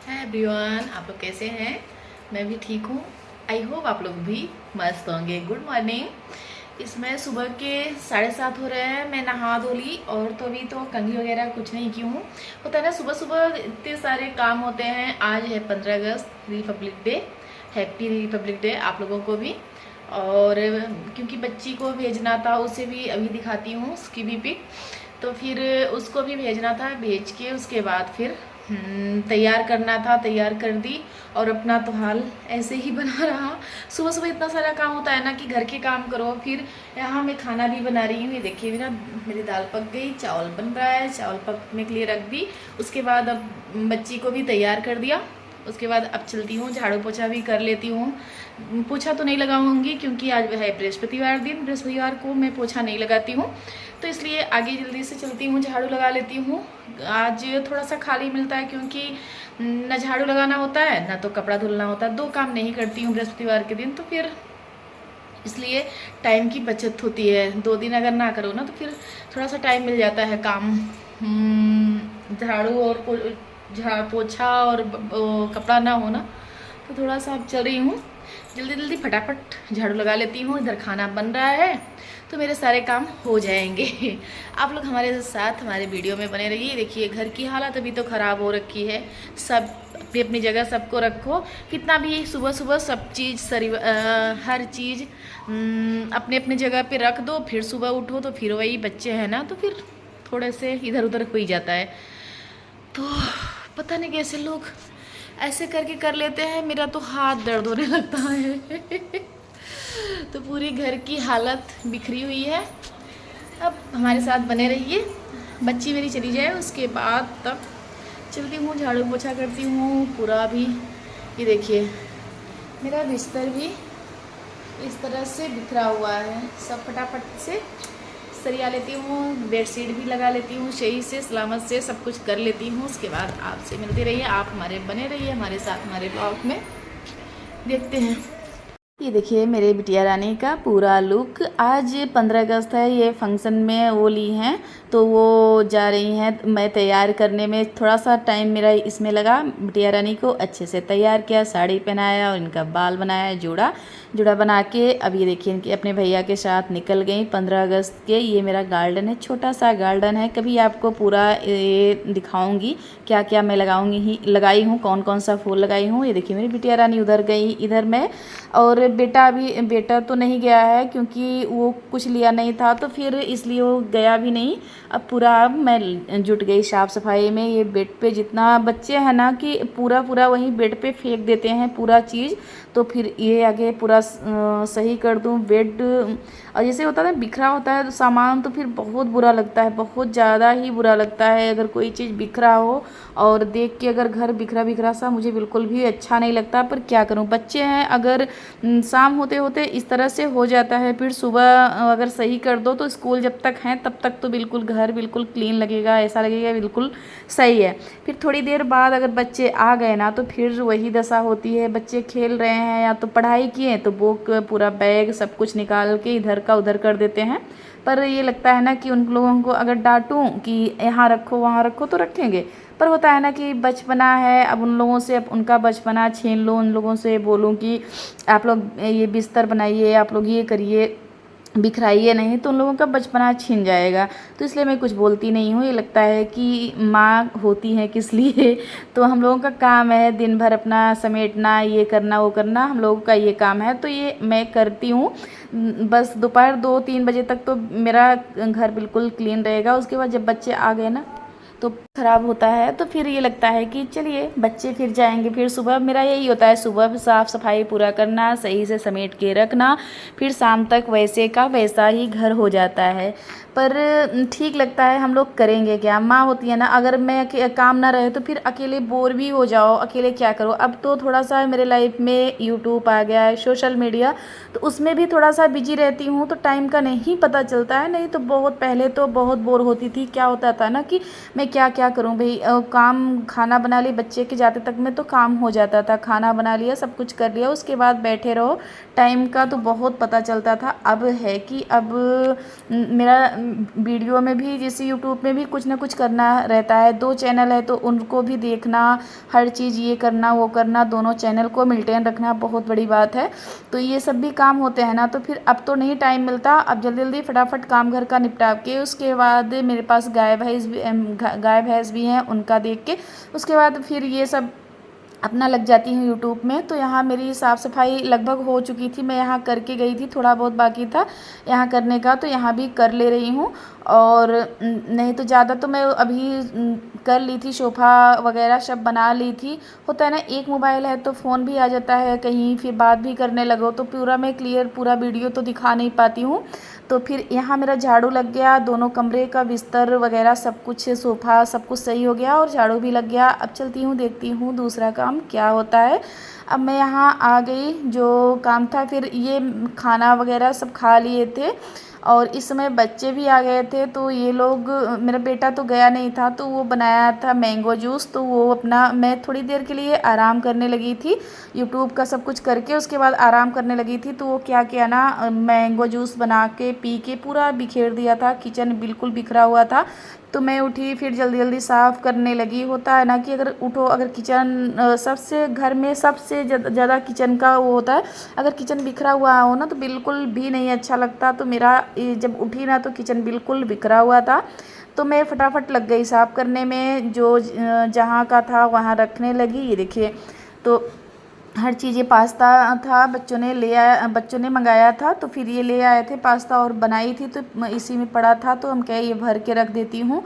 Hi everyone, आप लोग कैसे हैं। मैं भी ठीक हूँ। आई होप आप लोग भी मस्त होंगे। Good morning. इसमें सुबह के 7:30 हो रहे हैं। मैं नहा धो ली और तो अभी तो कंघी वगैरह कुछ नहीं की हूँ। होता है ना, सुबह सुबह इतने सारे काम होते हैं। आज है 15 अगस्त, republic day. Happy republic day आप लोगों को भी। और क्योंकि बच्ची को भेजना था, उसे भी अभी दिखाती हूँ उसकी भी पिक। तो फिर उसको भी भेजना था, भेज के उसके बाद फिर तैयार करना था, तैयार कर दी। और अपना तो हाल ऐसे ही बना रहा। सुबह सुबह इतना सारा काम होता है ना कि घर के काम करो, फिर यहाँ मैं खाना भी बना रही हूँ। ये देखिए मेरी दाल पक गई, चावल बन रहा है, चावल पकने के लिए रख दी। उसके बाद अब बच्ची को भी तैयार कर दिया। उसके बाद अब चलती हूँ, झाड़ू पोछा भी कर लेती हूँ। पोछा तो नहीं लगाऊंगी क्योंकि आज है बृहस्पतिवार दिन, बृहस्पतिवार को मैं पोछा नहीं लगाती हूँ, तो इसलिए आगे जल्दी से चलती हूँ, झाड़ू लगा लेती हूँ। आज थोड़ा सा खाली मिलता है क्योंकि न झाड़ू लगाना होता है ना तो कपड़ा धुलना होता है। 2 काम नहीं करती हूँ बृहस्पतिवार के दिन, तो फिर इसलिए टाइम की बचत होती है। 2 दिन अगर ना करो ना तो फिर थोड़ा सा टाइम मिल जाता है काम। झाड़ू और पोछा और कपड़ा ना हो ना, तो थोड़ा सा अब चल रही हूँ, जल्दी जल्दी फटाफट झाड़ू लगा लेती हूँ। इधर खाना बन रहा है तो मेरे सारे काम हो जाएंगे। आप लोग हमारे साथ हमारे वीडियो में बने रहिए। देखिए घर की हालत अभी तो ख़राब हो रखी है। सब अपनी अपनी जगह सबको रखो। कितना भी सुबह सुबह सब चीज़ हर चीज़ अपने अपने जगह पे रख दो, फिर सुबह उठो तो फिर वही बच्चे हैं ना, तो फिर थोड़े से इधर उधर हो ही जाता है। तो पता नहीं कैसे लोग ऐसे करके कर लेते हैं। मेरा तो हाथ दर्द होने लगता है। तो पूरी घर की हालत बिखरी हुई है। अब हमारे साथ बने रहिए। बच्ची मेरी चली जाए उसके बाद तब चलती हूँ, झाड़ू पोछा करती हूँ पूरा भी। ये देखिए मेरा बिस्तर भी इस तरह से बिखरा हुआ है। सब फटाफट से सरिया लेती हूँ, बेडशीट भी लगा लेती हूँ, सही से सलामत से सब कुछ कर लेती हूँ। उसके बाद आपसे मिलते रहिए, आप हमारे बने रहिए हमारे साथ हमारे ब्लॉग में। देखते हैं। ये देखिए मेरे बिटिया रानी का पूरा लुक। आज 15 अगस्त है, ये फंक्शन में वो ली हैं तो वो जा रही हैं। मैं तैयार करने में थोड़ा सा टाइम मेरा इसमें लगा। बिटिया रानी को अच्छे से तैयार किया, साड़ी पहनाया और इनका बाल बनाया, जोड़ा जोड़ा बना के अब ये देखिए इनके अपने भैया के साथ निकल गई 15 अगस्त के। ये मेरा गार्डन है, छोटा सा गार्डन है। कभी आपको पूरा ये दिखाऊंगी क्या क्या मैं लगाई हूँ, कौन कौन सा फूल लगाई हूँ। ये देखिए मेरी बिटिया रानी उधर गई, इधर मैं। और बेटा तो नहीं गया है क्योंकि वो कुछ लिया नहीं था, तो फिर इसलिए वो गया भी नहीं। अब पूरा मैं जुट गई साफ़ सफाई में। ये बेड पे जितना बच्चे हैं ना कि पूरा पूरा वहीं बेड पे फेंक देते हैं पूरा चीज़, तो फिर ये आगे पूरा सही कर दूं बेड। और जैसे होता है ना बिखरा होता है तो सामान, तो फिर बहुत बुरा लगता है, बहुत ज़्यादा ही बुरा लगता है अगर कोई चीज़ बिखरा हो। और देख के अगर घर बिखरा बिखरा सा मुझे बिल्कुल भी अच्छा नहीं लगता। पर क्या करूं, बच्चे हैं। अगर शाम होते होते इस तरह से हो जाता है, फिर सुबह अगर सही कर दो तो स्कूल जब तक हैं तब तक तो बिल्कुल घर बिल्कुल क्लीन लगेगा, ऐसा लगेगा बिल्कुल सही है। फिर थोड़ी देर बाद अगर बच्चे आ गए ना तो फिर वही दशा होती है। बच्चे खेल रहे हैं या तो पढ़ाई किए तो बुक पूरा बैग सब कुछ निकाल के इधर का उधर कर देते हैं। पर ये लगता है ना कि उन लोगों को अगर डांटूं कि यहाँ रखो वहाँ रखो तो रखेंगे, पर होता है ना कि बचपना है। अब उन लोगों से अब उनका बचपना छीन लो, उन लोगों से बोलूं कि आप लोग ये बिस्तर बनाइए, आप लोग ये करिए, बिखराइए नहीं, तो उन लोगों का बचपना छीन जाएगा। तो इसलिए मैं कुछ बोलती नहीं हूँ। ये लगता है कि माँ होती है किस लिए। तो हम लोगों का काम है दिन भर अपना समेटना, ये करना वो करना, हम लोगों का ये काम है, तो ये मैं करती हूँ। बस दोपहर 2-3 बजे तक तो मेरा घर बिल्कुल क्लीन रहेगा। उसके बाद जब बच्चे आ गए ना तो ख़राब होता है, तो फिर ये लगता है कि चलिए बच्चे फिर जाएंगे। फिर सुबह मेरा यही होता है, सुबह साफ़ सफाई पूरा करना, सही से समेट के रखना, फिर शाम तक वैसे का वैसा ही घर हो जाता है। पर ठीक लगता है, हम लोग करेंगे क्या। माँ होती है ना, अगर मैं काम ना रहे तो फिर अकेले बोर भी हो जाओ, अकेले क्या करो। अब तो थोड़ा सा मेरे लाइफ में यूट्यूब आ गया है, सोशल मीडिया, तो उसमें भी थोड़ा सा बिजी रहती हूँ, तो टाइम का नहीं पता चलता है। नहीं तो बहुत पहले तो बहुत बोर होती थी। क्या होता था ना कि मैं क्या क्या करूं भाई, काम खाना बना ली, बच्चे के जाते तक में तो काम हो जाता था। खाना बना लिया, सब कुछ कर लिया, उसके बाद बैठे रहो, टाइम का तो बहुत पता चलता था। अब है कि अब मेरा वीडियो में भी जैसे यूट्यूब में भी कुछ ना कुछ करना रहता है। 2 चैनल है तो उनको भी देखना, हर चीज़ ये करना वो करना, दोनों चैनल को मेंटेन रखना बहुत बड़ी बात है। तो ये सब भी काम होते हैं ना, तो फिर अब तो नहीं टाइम मिलता। अब जल्दी जल्दी फटाफट काम घर का निपटा के उसके बाद मेरे पास गाय भैंस भी हैं, उनका देख के उसके बाद फिर ये सब अपना लग जाती हूँ यूट्यूब में। तो यहाँ मेरी साफ़ सफाई लगभग हो चुकी थी, मैं यहाँ करके गई थी, थोड़ा बहुत बाकी था यहाँ करने का, तो यहाँ भी कर ले रही हूँ। और नहीं तो ज़्यादा तो मैं अभी कर ली थी, सोफ़ा वगैरह सब बना ली थी। होता है ना, एक मोबाइल है तो फ़ोन भी आ जाता है कहीं, फिर बात भी करने लगो तो पूरा मैं क्लियर पूरा वीडियो तो दिखा नहीं पाती हूँ। तो फिर यहाँ मेरा झाड़ू लग गया, दोनों कमरे का बिस्तर वगैरह सब कुछ, सोफ़ा सब कुछ सही हो गया और झाड़ू भी लग गया। अब चलती हूँ, देखती हूँ दूसरा काम क्या होता है। अब मैं यहाँ आ गई, जो काम था फिर ये खाना वगैरह सब खा लिए थे और इस समय बच्चे भी आ गए थे। तो ये लोग, मेरा बेटा तो गया नहीं था तो वो बनाया था मैंगो जूस, तो वो अपना, मैं थोड़ी देर के लिए आराम करने लगी थी यूट्यूब का सब कुछ करके, उसके बाद आराम करने लगी थी। तो वो क्या किया ना, मैंगो जूस बना के पी के पूरा बिखेर दिया था, किचन बिल्कुल बिखरा हुआ था। तो मैं उठी, फिर जल्दी जल्दी साफ़ करने लगी। होता है ना कि अगर उठो, अगर किचन सबसे घर में सबसे ज़्यादा किचन का वो होता है, अगर किचन बिखरा हुआ हो ना तो बिल्कुल भी नहीं अच्छा लगता। तो मेरा जब उठी ना तो किचन बिल्कुल बिखरा हुआ था, तो मैं फटाफट लग गई साफ़ करने में, जो जहाँ का था वहाँ रखने लगी। ये देखिए, तो हर चीज़, ये पास्ता था, बच्चों ने मंगाया था तो फिर ये ले आए थे पास्ता और बनाई थी, तो इसी में पड़ा था तो हम कहे ये भर के रख देती हूँ।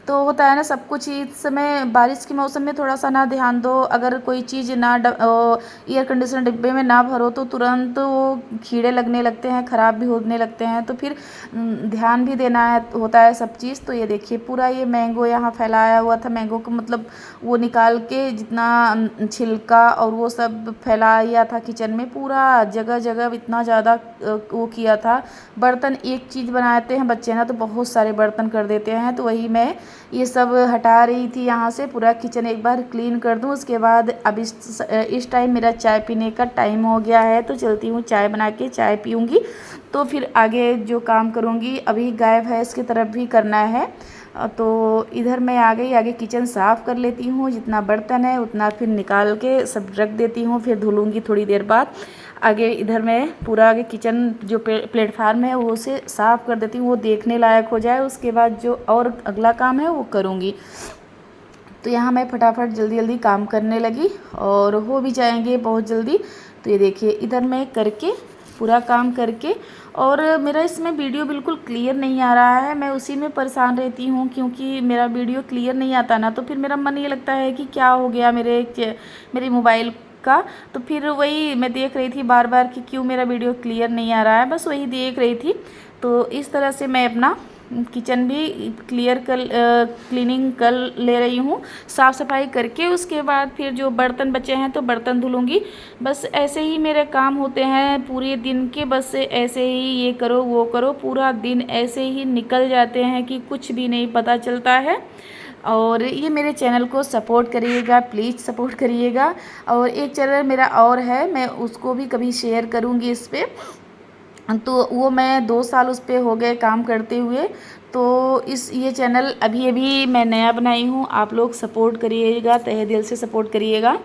तो होता है ना सब कुछ, इस समय बारिश के मौसम में थोड़ा सा ना ध्यान दो, अगर कोई चीज़ ना एयर कंडीशनर डिब्बे में ना भरो तो तुरंत वो कीड़े लगने लगते हैं, ख़राब भी होने लगते हैं। तो फिर ध्यान भी देना होता है सब चीज़। तो ये देखिए, पूरा ये मैंगो यहाँ फैलाया हुआ था, मैंगो को मतलब वो निकाल के जितना छिलका और वो सब फैलाया था किचन में, पूरा जगह जगह इतना ज़्यादा वो किया था। बर्तन एक चीज़ बनाते हैं बच्चे ना तो बहुत सारे बर्तन कर देते हैं, तो वही मैं ये सब हटा रही थी यहाँ से, पूरा किचन एक बार क्लीन कर दूँ। उसके बाद अब इस टाइम मेरा चाय पीने का टाइम हो गया है, तो चलती हूँ चाय बना के चाय पीऊँगी, तो फिर आगे जो काम करूँगी। अभी गाय भैंस की तरफ भी करना है, तो इधर मैं आ गई, आगे किचन साफ़ कर लेती हूँ, जितना बर्तन है उतना फिर निकाल के सब रख देती हूँ, फिर धुलूँगी थोड़ी देर बाद। आगे इधर मैं पूरा आगे किचन जो प्लेटफार्म है वो उसे साफ़ कर देती हूँ, वो देखने लायक हो जाए, उसके बाद जो और अगला काम है वो करूँगी। तो यहाँ मैं फटाफट जल्दी जल्दी काम करने लगी और हो भी जाएंगे बहुत जल्दी। तो ये देखिए, इधर मैं करके पूरा काम करके, और मेरा इसमें वीडियो बिल्कुल क्लियर नहीं आ रहा है, मैं उसी में परेशान रहती हूँ, क्योंकि मेरा वीडियो क्लियर नहीं आता ना तो फिर मेरा मन ये लगता है कि क्या हो गया मेरे मोबाइल का। तो फिर वही मैं देख रही थी बार बार कि क्यों मेरा वीडियो क्लियर नहीं आ रहा है, बस वही देख रही थी। तो इस तरह से मैं अपना किचन भी क्लीनिंग कर ले रही हूँ, साफ़ सफाई करके। उसके बाद फिर जो बर्तन बचे हैं तो बर्तन धुलूँगी। बस ऐसे ही मेरे काम होते हैं पूरे दिन के, बस ऐसे ही ये करो वो करो, पूरा दिन ऐसे ही निकल जाते हैं कि कुछ भी नहीं पता चलता है। और ये मेरे चैनल को सपोर्ट करिएगा, प्लीज़ सपोर्ट करिएगा। और एक चैनल मेरा और है, मैं उसको भी कभी शेयर करूँगी इस पर, तो वो मैं 2 साल उस पर हो गए काम करते हुए। तो ये चैनल अभी अभी मैं नया बनाई हूँ, आप लोग सपोर्ट करिएगा, तहे दिल से सपोर्ट करिएगा।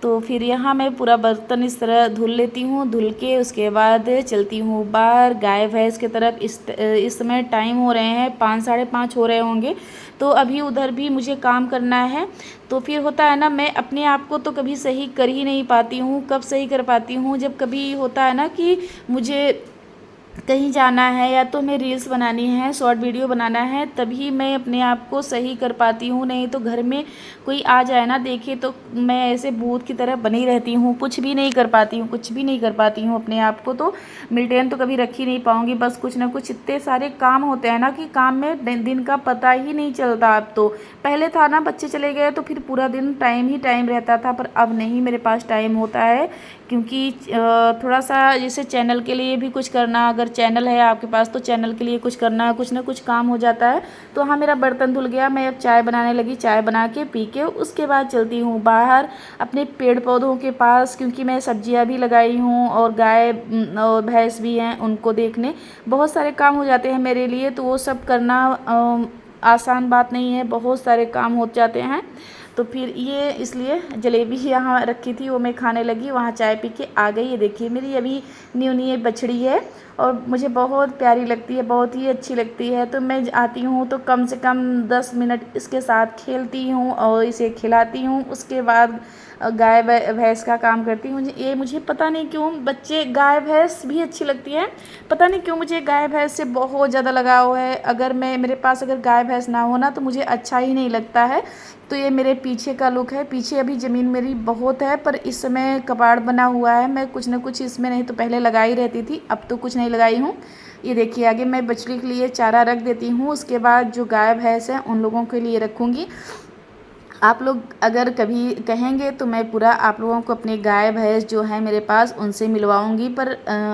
तो फिर यहाँ मैं पूरा बर्तन इस तरह धुल लेती हूँ, धुल के उसके बाद चलती हूँ बाहर गाय भैंस की तरफ। इस समय टाइम हो रहे हैं 5 साढ़े 5 हो रहे होंगे, तो अभी उधर भी मुझे काम करना है। तो फिर होता है ना, मैं अपने आप को तो कभी सही कर ही नहीं पाती हूँ। कब सही कर पाती हूँ, जब कभी होता है ना कि मुझे कहीं जाना है या तो मैं रील्स बनानी है, शॉर्ट वीडियो बनाना है, तभी मैं अपने आप को सही कर पाती हूँ। नहीं तो घर में कोई आ जाए ना देखे तो मैं ऐसे भूत की तरह बनी रहती हूँ, कुछ भी नहीं कर पाती हूँ, कुछ भी नहीं कर पाती हूँ। अपने आप को तो मेंटेन तो कभी रख ही नहीं पाऊँगी। बस कुछ ना कुछ इतने सारे काम होते हैं ना कि काम में दिन का पता ही नहीं चलता। अब तो, पहले था ना बच्चे चले गए तो फिर पूरा दिन टाइम ही टाइम रहता था, पर अब नहीं मेरे पास टाइम होता है, क्योंकि थोड़ा सा जैसे चैनल के लिए भी कुछ करना, अगर अगर चैनल है आपके पास तो चैनल के लिए कुछ करना, कुछ ना कुछ काम हो जाता है। तो हाँ, मेरा बर्तन धुल गया, मैं अब चाय बनाने लगी। चाय बना के पी के उसके बाद चलती हूँ बाहर अपने पेड़ पौधों के पास, क्योंकि मैं सब्जियाँ भी लगाई हूँ और गाय और भैंस भी हैं, उनको देखने बहुत सारे काम हो जाते हैं मेरे लिए। तो वो सब करना आसान बात नहीं है, बहुत सारे काम हो जाते हैं। तो फिर ये इसलिए जलेबी यहाँ रखी थी, वो मैं खाने लगी, वहाँ चाय पी के आ गई। ये देखिए मेरी अभी न्यू न्यू बछड़ी है और मुझे बहुत प्यारी लगती है, बहुत ही अच्छी लगती है। तो मैं आती हूँ तो कम से कम 10 मिनट इसके साथ खेलती हूँ और इसे खिलाती हूँ। उसके बाद गाय भैंस का काम करती हूँ। मुझे पता नहीं क्यों बच्चे गाय भैंस भी अच्छी लगती है, पता नहीं क्यों मुझे गाय भैंस से बहुत ज़्यादा लगाव है। अगर मेरे पास अगर गाय भैंस ना हो ना तो मुझे अच्छा ही नहीं लगता है। तो ये मेरे पीछे का लुक है। पीछे अभी ज़मीन मेरी बहुत है, पर इस समय कबाड़ बना हुआ है, मैं कुछ ना कुछ इसमें नहीं तो पहले लगाई रहती थी, अब तो कुछ नहीं लगाई हूँ। ये देखिए आगे मैं बछड़ी के लिए चारा रख देती हूँ, उसके बाद जो गाय भैंस हैं उन लोगों के लिए रखूँगी। आप लोग अगर कभी कहेंगे तो मैं पूरा आप लोगों को अपने गाय भैंस जो है मेरे पास उनसे मिलवाऊंगी, पर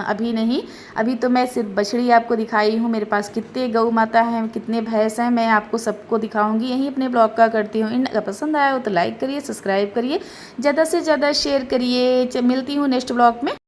अभी नहीं। अभी तो मैं सिर्फ बछड़ी आपको दिखाई हूँ। मेरे पास कितने गौ माता हैं, कितने भैंस हैं, मैं आपको सबको दिखाऊंगी। यहीं अपने ब्लॉग का करती हूँ। अगर पसंद आया हो तो लाइक करिए, सब्सक्राइब करिए, ज़्यादा से ज़्यादा शेयर करिए। मिलती हूँ नेक्स्ट ब्लॉग में।